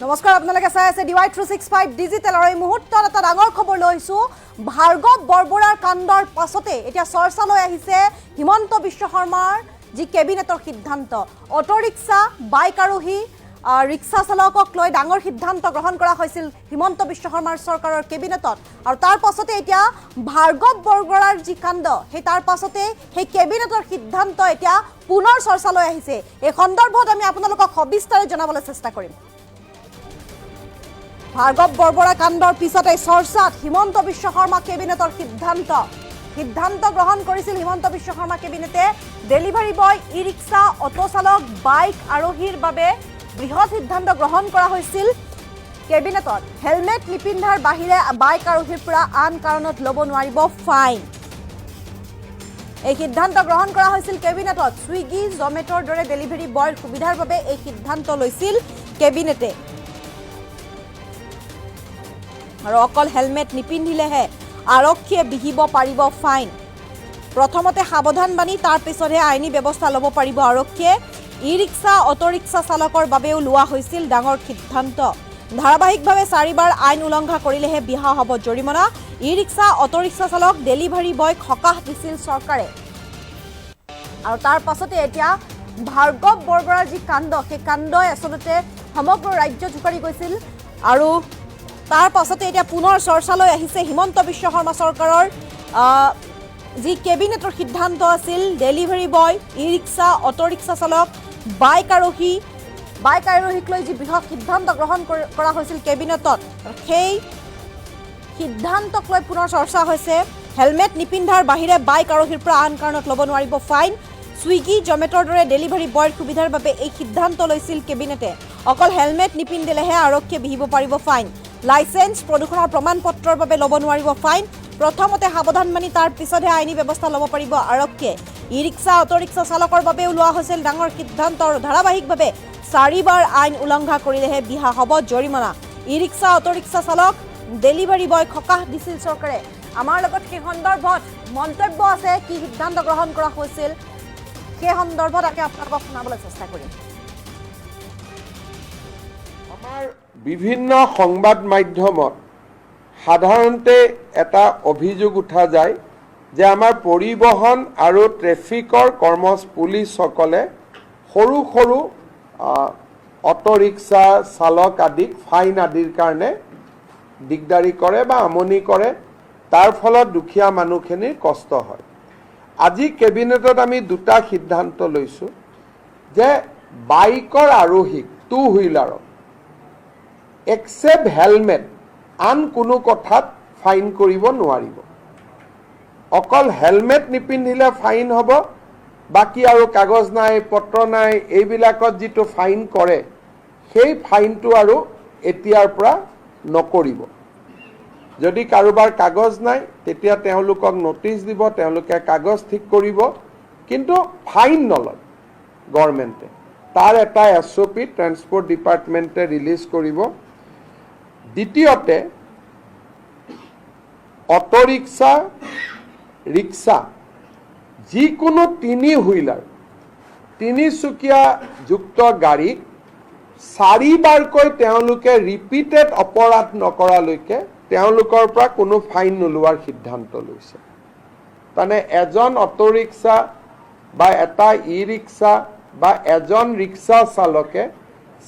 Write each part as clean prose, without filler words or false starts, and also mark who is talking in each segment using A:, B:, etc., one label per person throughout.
A: নমস্কাৰ আপোনালোকে চাই আছে DY365 ডিজিটেল আৰু এই মুহূৰ্তত এটা ডাঙৰ খবৰ লৈছো ভাৰ্গৱ বৰবৰাৰ কাণ্ডৰ পাছতে এতিয়া চৰ্চালৈ আহিছে হিমন্ত বিশ্ব শৰ্মাৰ যি কেবিনেটৰ সিদ্ধান্ত অটো ৰিক্সা বাইক আৰোহী ৰিক্সা চালকক লৈ ডাঙৰ সিদ্ধান্ত গ্ৰহণ কৰা হৈছিল হিমন্ত বিশ্ব শৰ্মাৰ চৰকাৰৰ কেবিনেটত আৰু তাৰ পাছতে এতিয়া ভাৰ্গৱ বৰবৰাৰ যি কাণ্ড সেই তাৰ পাছতে সেই কেবিনেটৰ সিদ্ধান্ত এতিয়া পুনৰ চৰ্চালৈ আহিছে এই সন্দৰ্ভত আমি আপোনালোকক সবিস্তাৰে জনাবলৈ চেষ্টা কৰিম ভাৰ্গৱ বৰবৰা কাণ্ডৰ পিছতে চৰ্চাত হিমন্ত বিশ্ব শৰ্মা কেবিনেটৰ সিদ্ধান্ত গ্ৰহণ কৰিছিল হিমন্ত বিশ্ব শৰ্মা কেবিনেটে ডেলিভাৰী বয় ই ৰিক্সা অটো চালক বাইক আৰোহীৰ বাবে বৃহৎ সিদ্ধান্ত গ্ৰহণ কৰা হৈছিল কেবিনেটত হেলমেট নিপিন্ধাৰ বাহিৰে বাইক আৰোহীৰ পৰা আন কাৰণত ল'ব নোৱাৰিব ফাইন এই সিদ্ধান্ত গ্ৰহণ কৰা হৈছিল কেবিনেটত সুইগি জমেটৰ দৰে ডেলিভাৰী বয়ৰ সুবিধাৰ বাবে এই সিদ্ধান্ত লৈছিল কেবিনেটে আৰু অকল হেলমেট নিপিন্ধিলেহে আৰক্ষীয়ে বিহিব পাৰিব ফাইন প্ৰথমতে সাৱধান বাণী তাৰ পিছতহে আইনী ব্যৱস্থা ল'ব পাৰিব আৰক্ষীয়ে ই ৰিক্সা অটো ৰিক্সা চালকৰ বাবেও লোৱা হৈছিল ডাঙৰ সিদ্ধান্ত ধাৰাবাহিকভাৱে 4বাৰ আইন উলংঘা কৰিলেহে বিহা হ'ব জৰিমনা ই ৰিক্সা অটো ৰিক্সা চালক ডেলিভাৰী বয়ক সকাহ দিছিল চৰকাৰে আৰু তাৰ পাছতে এতিয়া ভাৰ্গৱ বৰবৰাৰ যি কাণ্ড সেই কাণ্ডই আচলতে সমগ্ৰ ৰাজ্য জোকাৰি গৈছিল আৰু তাৰ পাছতে এতিয়া পুনৰ চৰ্চালৈ আহিছে হিমন্ত বিশ্ব শৰ্মা চৰকাৰৰ যি কেবিনেটৰ সিদ্ধান্ত আছিল ডেলিভাৰী বয় ই ৰিক্সা অটো ৰিক্সা চালক বাইক আৰোহীক লৈ যি বৃহৎ সিদ্ধান্ত গ্ৰহণ কৰা হৈছিল কেবিনেটত সেই সিদ্ধান্তক লৈ পুনৰ চৰ্চা হৈছে হেলমেট নিপিন্ধাৰ বাহিৰে বাইক আৰোহীৰ পৰা আন কাৰণত ল'ব নোৱাৰিব ফাইন সুইগি জমেটৰ দৰে ডেলিভাৰী বয়ৰ সুবিধাৰ বাবে এই সিদ্ধান্ত লৈছিল কেবিনেটে অকল হেলমেট নিপিন্ধিলেহে আৰক্ষীয়ে বিহিব পাৰিব ফাইন লাইসেন্স প্ৰদূষণৰ প্ৰমাণ পত্ৰৰ বাবে ল'ব নোৱাৰিব ফাইন প্ৰথমতে সাৱধান মানি তাৰ পিছতহে আইনী ব্যৱস্থা ল'ব পাৰিব আৰক্ষীয়ে ই ৰিক্সা অটো ৰিক্সা চালকৰ বাবেও লোৱা হৈছিল ডাঙৰ সিদ্ধান্ত আৰু ধাৰাবাহিকভাৱে 4বাৰ আইন উলংঘা কৰিলেহে বিহা হ'ব জৰিমনা ই ৰিক্সা অটো ৰিক্সা চালক ডেলিভাৰী বয়ক সকাহ দিছিল চৰকাৰে আমাৰ লগত সেই সন্দৰ্ভত মন্তব্য আছে কি সিদ্ধান্ত গ্ৰহণ কৰা হৈছিল সেই সন্দৰ্ভত আমি আপোনালোকক শুনাবলৈ চেষ্টা কৰিম
B: আমাৰ বিভিন্ন সংবাদ মাধ্যমত সাধাৰণতে এটা অভিযোগ উঠা যায় যে আমাৰ পৰিবহন আৰু ট্ৰেফিকৰ পুলিচসকলে সৰু সৰু অটো ৰিক্সা চালক আদিক ফাইন আদিৰ কাৰণে দিগদাৰি কৰে বা আমনি কৰে তাৰ ফলত দুখীয়া মানুহখিনিৰ কষ্ট হয় আজি কেবিনেটত আমি দুটা সিদ্ধান্ত লৈছো যে বাইকৰ আৰোহীক টু হুইলাৰক এক্সেপ্ট হেলমেট আন কোনো কথাত ফাইন কৰিব নোৱাৰিব অকল হেলমেট নিপিন্ধিলে ফাইন হ'ব বাকি আৰু কাগজ নাই পত্ৰ নাই এইবিলাকত যিটো ফাইন কৰে সেই ফাইনটো আৰু এতিয়াৰ পৰা নকৰিব যদি কাৰোবাৰ কাগজ নাই তেতিয়া তেওঁলোকক নোটিছ দিব তেওঁলোকে কাগজ ঠিক কৰিব কিন্তু ফাইন নলয় গভৰ্ণমেণ্টে তাৰ এটা SOP ট্ৰান্সপোৰ্ট ডিপাৰ্টমেণ্টে ৰিলিজ কৰিব দ্বিতীয়তে অটো ৰিক্সা ৰিক্সা যিকোনো 3 হুইলাৰ তিনিচুকীয়া যুক্ত গাড়ীক 4বাৰকৈ তেওঁলোকে ৰিপিটেড অপৰাধ নকৰালৈকে তেওঁলোকৰ পৰা কোনো ফাইন নোলোৱাৰ সিদ্ধান্ত লৈছে মানে এজন অটো ৰিক্সা বা এটা ই ৰিক্সা বা এজন ৰিক্সা চালকে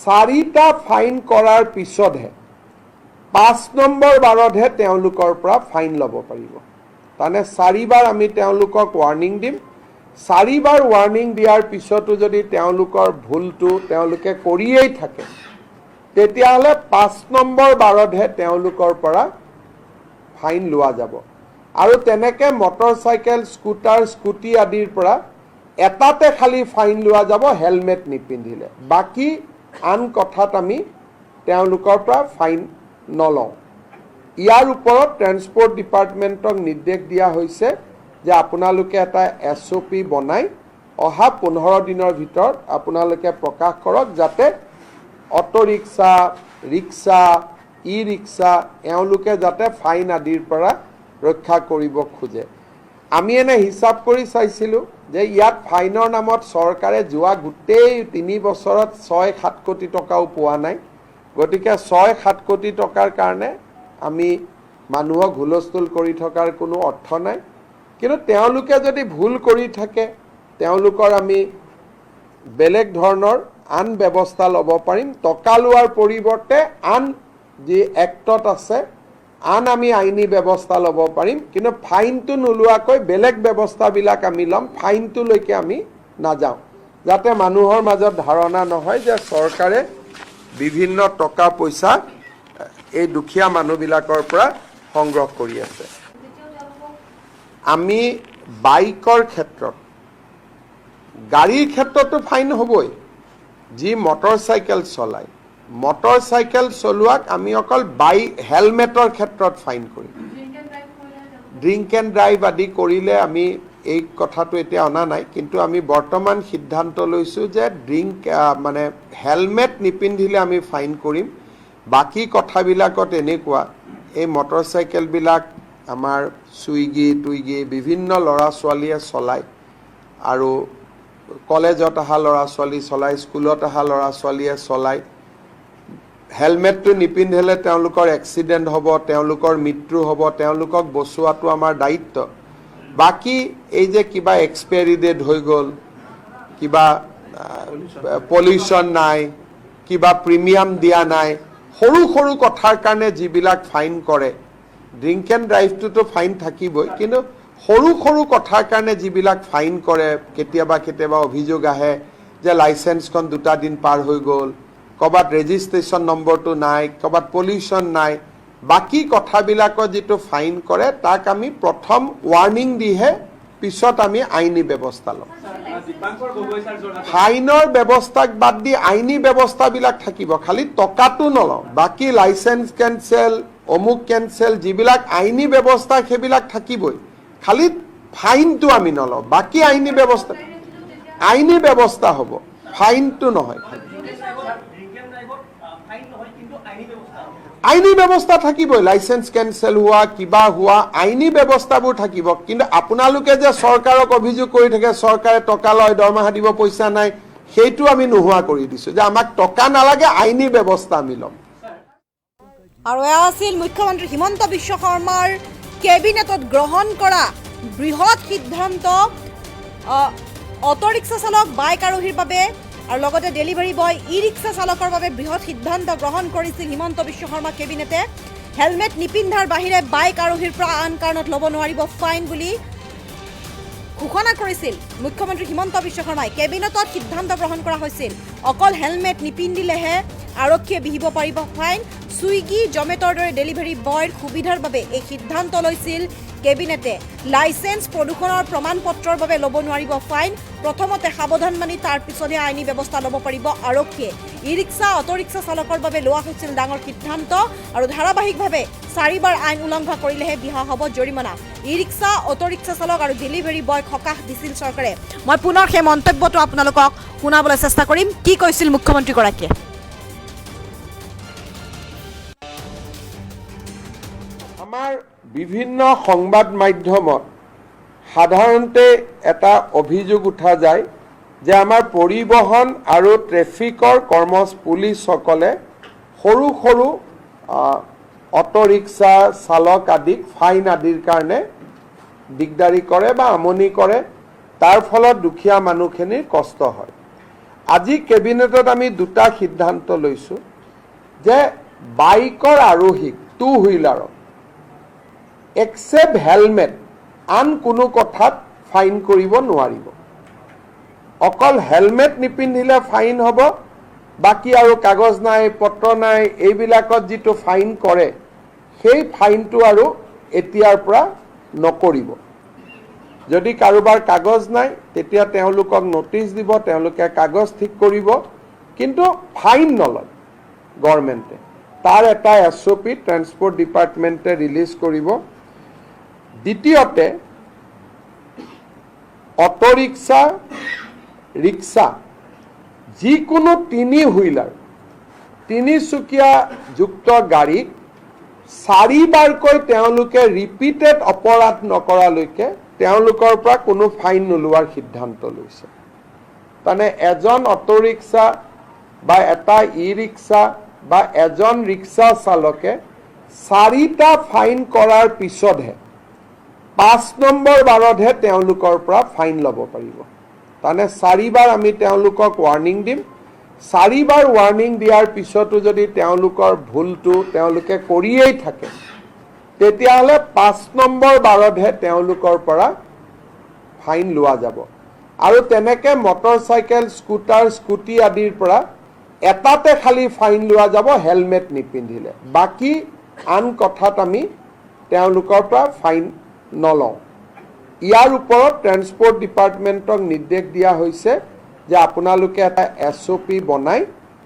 B: 4টা ফাইন কৰাৰ পিছতহে 5 নম্বৰ বাৰতহে তেওঁলোকৰ পৰা ফাইন ল'ব পাৰিব মানে 4বাৰ আমি তেওঁলোকক ৱাৰ্নিং দিম 4বাৰ ৱাৰ্নিং দিয়াৰ পিছতো যদি তেওঁলোকৰ ভুলটো তেওঁলোকে কৰিয়েই থাকে তেতিয়াহ'লে 5 নম্বৰ বাৰতহে তেওঁলোকৰ পৰা ফাইন লোৱা যাব আৰু তেনেকে মটৰচাইকেল স্কুটাৰ স্কুটি আদিৰ পৰা এটাতে খালি ফাইন লোৱা যাব হেলমেট নিপিন্ধিলে বাকি আন কথাত আমি তেওঁলোকৰ পৰা ফাইন নলওঁ ইয়াৰ ওপৰত ট্ৰান্সপোৰ্ট ডিপাৰ্টমেণ্টক নিৰ্দেশ দিয়া হৈছে যে আপোনালোকে এটা SOP বনাই অহা 15 দিনৰ ভিতৰত আপোনালোকে প্ৰকাশ কৰক যাতে অটো ৰিক্সা ৰিক্সা ই ৰিক্সা এওঁলোকে যাতে ফাইন আদিৰ পৰা ৰক্ষা কৰিব খোজে আমি এনে হিচাপ কৰি চাইছিলোঁ যে ইয়াত ফাইনৰ নামত চৰকাৰে যোৱা গোটেই 3 বছৰত 6-7 কোটি টকাও পোৱা নাই গতিকে 6-7 কোটি টকাৰ কাৰণে আমি মানুহক হুলস্থুল কৰি থকাৰ কোনো অৰ্থ নাই কিন্তু তেওঁলোকে যদি ভুল কৰি থাকে তেওঁলোকৰ আমি বেলেগ ধৰণৰ আন ব্যৱস্থা ল'ব পাৰিম টকা লোৱাৰ পৰিৱৰ্তে আন যি এক্টত আছে আন আমি আইনী ব্যৱস্থা ল'ব পাৰিম কিন্তু ফাইনটো নোলোৱাকৈ বেলেগ ব্যৱস্থাবিলাক আমি ল'ম ফাইনটোলৈকে আমি নাযাওঁ যাতে মানুহৰ মাজত ধাৰণা নহয় যে চৰকাৰে বিভিন্ন টকা পইচা এই দুখীয়া মানুহবিলাকৰ পৰা সংগ্ৰহ কৰি আছে আমি বাইকৰ ক্ষেত্ৰত গাড়ীৰ ক্ষেত্ৰতো ফাইন হ'বই যি মটৰচাইকেল চলায় মটৰচাইকেল চলোৱাক আমি অকল হেলমেটৰ ক্ষেত্ৰত ফাইন কৰিম ড্ৰিংক এণ্ড ড্ৰাইভ আদি কৰিলে আমি এই কথাটো এতিয়া অনা নাই কিন্তু আমি বৰ্তমান সিদ্ধান্ত লৈছোঁ যে মানে হেলমেট নিপিন্ধিলে আমি ফাইন কৰিম বাকী কথাবিলাকত এনেকুৱা এই মটৰচাইকেলবিলাক আমাৰ চুইগি বিভিন্ন ল'ৰা ছোৱালীয়ে চলায় আৰু কলেজত অহা ল'ৰা ছোৱালী চলায় স্কুলত অহা ল'ৰা ছোৱালীয়ে চলায় হেলমেটটো নিপিন্ধিলে তেওঁলোকৰ এক্সিডেণ্ট হ'ব তেওঁলোকৰ মৃত্যু হ'ব তেওঁলোকক বচোৱাটো আমাৰ দায়িত্ব বাকী এই যে কিবা এক্সপায়াৰী ডেট হৈ গ'ল কিবা পলিউশ্যন নাই কিবা প্ৰিমিয়াম দিয়া নাই সৰু সৰু কথাৰ কাৰণে যিবিলাক ফাইন কৰে ড্ৰিংক এণ্ড ড্ৰাইভটোতো ফাইন থাকিবই কিন্তু সৰু সৰু কথাৰ কাৰণে যিবিলাক ফাইন কৰে কেতিয়াবা অভিযোগ আহে যে লাইচেন্সখন 2 দিন পাৰ হৈ গ'ল ক'ৰবাত ৰেজিষ্ট্ৰেশ্যন নম্বৰটো নাই ক'ৰবাত পলিউশ্যন নাই বাকী কথাবিলাকত যিটো ফাইন কৰে তাক আমি প্ৰথম ৱাৰ্ণিং দিহে পিছত আমি আইনী ব্যৱস্থা ল'ম ফাইনৰ ব্যৱস্থাক বাদ দি আইনী ব্যৱস্থাবিলাক থাকিব খালি টকাটো নলওঁ বাকী লাইচেন্স কেঞ্চেল অমুক কেঞ্চেল যিবিলাক আইনী ব্যৱস্থা সেইবিলাক থাকিবই খালি ফাইনটো আমি নলওঁ বাকী আইনী ব্যৱস্থা হ'ব ফাইনটো নহয় আইনী ব্যৱস্থা থাকিবই লাইচেন্স কেঞ্চেল হোৱা কিবা হোৱা আইনী ব্যৱস্থাবোৰ থাকিব কিন্তু আপোনালোকে যে চৰকাৰক অভিযোগ কৰি থাকে চৰকাৰে টকা লয় দৰমহা দিব পইচা নাই সেইটো আমি নোহোৱা কৰি দিছোঁ যে আমাক টকা নালাগে আইনী ব্যৱস্থা আমি ল'ম
A: আৰু এয়া আছিল মুখ্যমন্ত্ৰী হিমন্ত বিশ্ব শৰ্মাৰ কেবিনেটত গ্ৰহণ কৰা বৃহৎ সিদ্ধান্ত অটোৰিক্সা চালক বাইক আৰোহীৰ বাবে আৰু লগতে ডেলিভাৰী বয় ই ৰিক্সা চালকৰ বাবে বৃহৎ সিদ্ধান্ত গ্ৰহণ কৰিছিল হিমন্ত বিশ্ব শৰ্মা কেবিনেটে হেলমেট নিপিন্ধাৰ বাহিৰে বাইক আৰোহীৰ পৰা আন কাৰণত ল'ব নোৱাৰিব ফাইন বুলি ঘোষণা কৰিছিল মুখ্যমন্ত্ৰী হিমন্ত বিশ্ব শৰ্মাই কেবিনেটত সিদ্ধান্ত গ্ৰহণ কৰা হৈছিল অকল হেলমেট নিপিন্ধিলেহে আৰক্ষীয়ে বিহিব পাৰিব ফাইন চুইগি জমেটৰ দৰে ডেলিভাৰী বয়ৰ সুবিধাৰ বাবে এই সিদ্ধান্ত লৈছিল কেবিনেটে লাইসেন্স প্ৰদূষণৰ প্ৰমাণপত্ৰৰ বাবে ল'ব নোৱাৰিব ফাইন প্ৰথমতে সাৱধান মানি তাৰ পিছতে আইনী ব্যৱস্থা ল'ব পাৰিব আৰক্ষীয়ে ই ৰিক্সা অটোৰিক্সা চালকৰ বাবে লোৱা হৈছিল ডাঙৰ সিদ্ধান্ত আৰু ধাৰাবাহিকভাৱে 4বাৰ আইন উলংঘা কৰিলেহে বিহা হ'ব জৰিমনা ই ৰিক্সা অটোৰিক্সা চালক আৰু ডেলিভাৰী বয় সকাহ দিছিল চৰকাৰে মই পুনৰ সেই মন্তব্যটো আপোনালোকক শুনাবলৈ চেষ্টা কৰিম কি কৈছিল মুখ্যমন্ত্ৰীগৰাকীয়ে
B: আমাৰ বিভিন্ন সংবাদ মাধ্যমত সাধাৰণতে এটা অভিযোগ উঠা যায় যে আমাৰ পৰিবহন আৰু ট্ৰেফিকৰ পুলিচসকলে সৰু সৰু অটো ৰিক্সা চালক আদিক ফাইন আদিৰ কাৰণে দিগদাৰি কৰে বা আমনি কৰে তাৰ ফলত দুখীয়া মানুহখিনিৰ কষ্ট হয় আজি কেবিনেটত আমি দুটা সিদ্ধান্ত লৈছো যে বাইকৰ আৰোহীক টু হুইলাৰক except helmet আন কোনো কথাত ফাইন কৰিব নোৱাৰিব অকল হেলমেট নিপিন্ধিলে ফাইন হ'ব বাকি আৰু কাগজ নাই পত্ৰ নাই এইবিলাকত যিটো ফাইন কৰে সেই ফাইনটো আৰু এতিয়াৰ পৰা নকৰিব যদি কাৰোবাৰ কাগজ নাই তেতিয়া তেওঁলোকক নোটিছ দিব তেওঁলোকে কাগজ ঠিক কৰিব কিন্তু ফাইন নলয় গভৰ্ণমেণ্টে তাৰ এটা এছঅপি ট্ৰান্সপোৰ্ট ডিপাৰ্টমেণ্টে ৰিলিজ কৰিব দ্বিতীয়তে অটোৰিক্সা ৰিক্সা যিকোনো 3 হুইলাৰ তিনিচুকীয়া যুক্ত গাড়ীক 4বাৰকৈ তেওঁলোকে ৰিপিটেড অপৰাধ নকৰালৈকে তেওঁলোকৰ পৰা কোনো ফাইন নোলোৱাৰ সিদ্ধান্ত লৈছে মানে এজন অটোৰিক্সা বা এটা ই ৰিক্সা বা এজন ৰিক্সা চালকে 4টা ফাইন কৰাৰ পিছতহে 5 নম্বৰ বাৰতহে তেওঁলোকৰ পৰা ফাইন ল'ব পাৰিব। তাৰমানে 4বাৰ আমি তেওঁলোকক ৱাৰ্ণিং দিম। 4বাৰ ৱাৰ্ণিং দিয়াৰ পিছতো যদি তেওঁলোকৰ ভুলটো তেওঁলোকে কৰিয়েই থাকে, তেতিয়াহ'লে 5 নম্বৰ বাৰতহে তেওঁলোকৰ পৰা ফাইন লোৱা যাব। আৰু তেনেকৈ মটৰচাইকেল, স্কুটাৰ, স্কুটি আদিৰ পৰা এটাতে খালি ফাইন লোৱা যাব হেলমেট নিপিন্ধিলে। বাকী আন কথাত আমি তেওঁলোকৰ পৰা ফাইন নলওঁ। ইয়াৰ ওপৰত ট্ৰেন্সপৰ্ট ডিপাৰ্টমেণ্টক নিৰ্দেশ দিয়া হৈছে যে আপোনালোকে এটা SOP বনাই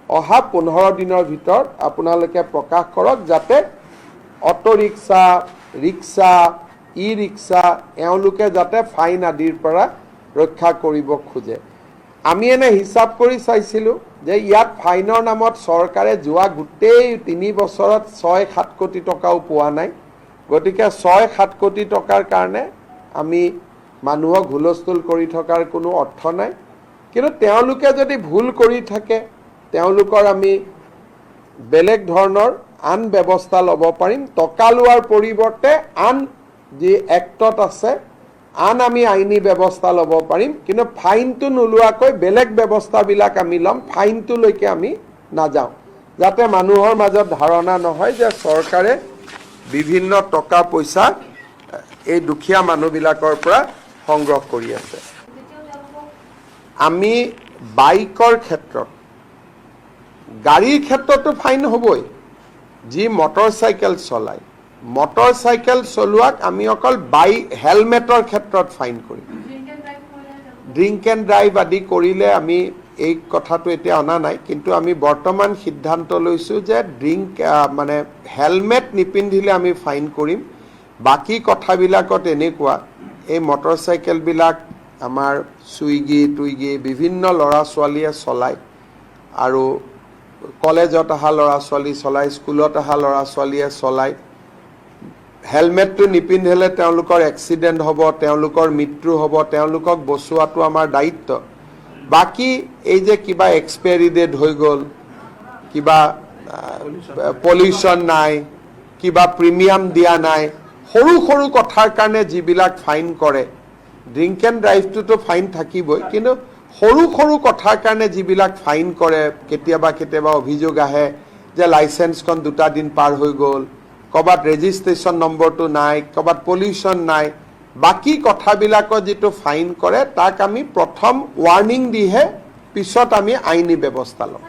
B: অহা 15 দিনৰ ভিতৰত আপোনালোকে প্ৰকাশ কৰক, যাতে অটো ৰিক্সা, ৰিক্সা, ই ৰিক্সা এওঁলোকে যাতে ফাইন আদিৰ পৰা ৰক্ষা কৰিব খোজে। আমি এনে হিচাপ কৰি চাইছিলোঁ যে ইয়াত ফাইনৰ নামত চৰকাৰে যোৱা গোটেই 3 বছৰত 6-7 কোটি টকাও পোৱা নাই। গতিকে 6-7 কোটি টকাৰ কাৰণে আমি মানুহক হুলস্থুল কৰি থকাৰ কোনো অৰ্থ নাই। কিন্তু তেওঁলোকে যদি ভুল কৰি থাকে, তেওঁলোকৰ আমি বেলেগ ধৰণৰ আন ব্যৱস্থা ল'ব পাৰিম। টকা লোৱাৰ পৰিৱৰ্তে আন যি এক্টত আছে আন আমি আইনী ব্যৱস্থা ল'ব পাৰিম। কিন্তু ফাইনটো নোলোৱাকৈ বেলেগ ব্যৱস্থাবিলাক আমি ল'ম, ফাইনটোলৈকে আমি নাযাওঁ, যাতে মানুহৰ মাজত ধাৰণা নহয় যে চৰকাৰে বিভিন্ন টকা পইচা এই দুখীয়া মানুহবিলাকৰ পৰা সংগ্ৰহ কৰি আছে। আমি বাইকৰ ক্ষেত্ৰত, গাড়ীৰ ক্ষেত্ৰতো ফাইন হ'বই। যি মটৰচাইকেল চলায়, মটৰচাইকেল চলোৱাক আমি অকল হেলমেটৰ ক্ষেত্ৰত ফাইন কৰিম। ড্ৰিংক এণ্ড ড্ৰাইভ আদি কৰিলে আমি এই কথাটো এতিয়া অনা নাই, কিন্তু আমি বৰ্তমান সিদ্ধান্ত লৈছোঁ যে মানে হেলমেট নিপিন্ধিলে আমি ফাইন কৰিম। বাকী কথাবিলাকত এনেকুৱা, এই মটৰচাইকেলবিলাক আমাৰ চুইগি বিভিন্ন ল'ৰা ছোৱালীয়ে চলায়, আৰু কলেজত অহা ল'ৰা ছোৱালী চলায়, স্কুলত অহা ল'ৰা ছোৱালীয়ে চলায়। হেলমেটটো নিপিন্ধিলে তেওঁলোকৰ এক্সিডেণ্ট হ'ব, তেওঁলোকৰ মৃত্যু হ'ব, তেওঁলোকক বচোৱাটো আমাৰ দায়িত্ব। বাকী এই যে কিবা এক্সপায়াৰী ডেট হৈ গ'ল, কিবা পলিউশ্যন নাই, কিবা প্ৰিমিয়াম দিয়া নাই, সৰু সৰু কথাৰ কাৰণে যিবিলাক ফাইন কৰে, ড্ৰিংক এণ্ড ড্ৰাইভটোতো ফাইন থাকিবই, কিন্তু সৰু সৰু কথাৰ কাৰণে যিবিলাক ফাইন কৰে, কেতিয়াবা অভিযোগ আহে যে লাইচেন্সখন 2টা দিন পাৰ হৈ গ'ল, ক'ৰবাত ৰেজিষ্ট্ৰেশ্যন নম্বৰটো নাই, ক'ৰবাত পলিউশ্যন নাই, বাকী কথাবিলাকত যিটো ফাইন কৰে তাক আমি প্ৰথম ৱাৰ্ণিং দিহে পিছত আমি আইনী ব্যৱস্থা ল'ম।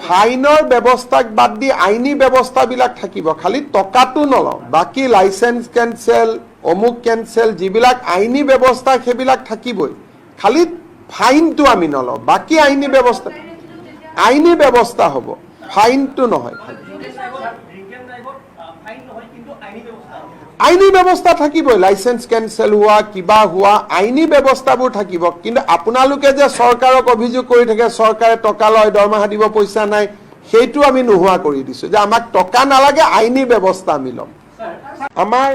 B: ফাইনৰ ব্যৱস্থাক বাদ দি আইনী ব্যৱস্থাবিলাক থাকিব, খালি টকাটো নলওঁ। বাকী লাইচেন্স কেঞ্চেল, অমুক কেঞ্চেল, যিবিলাক আইনী ব্যৱস্থা সেইবিলাক থাকিবই, খালি ফাইনটো আমি নলওঁ। বাকী আইনী ব্যৱস্থা হ'ব, ফাইনটো নহয়। আইনী ব্যৱস্থা থাকিবই, লাইচেন্স কেঞ্চেল হোৱা, কিবা হোৱা, আইনী ব্যৱস্থাবোৰ থাকিব। কিন্তু আপোনালোকে যে চৰকাৰক অভিযোগ কৰি থাকে চৰকাৰে টকা লয়, দৰমহা দিব, পইচা নাই, সেইটো আমি নোহোৱা কৰি দিছোঁ, যে আমাক টকা নালাগে, আইনী ব্যৱস্থা আমি ল'ম। আমাৰ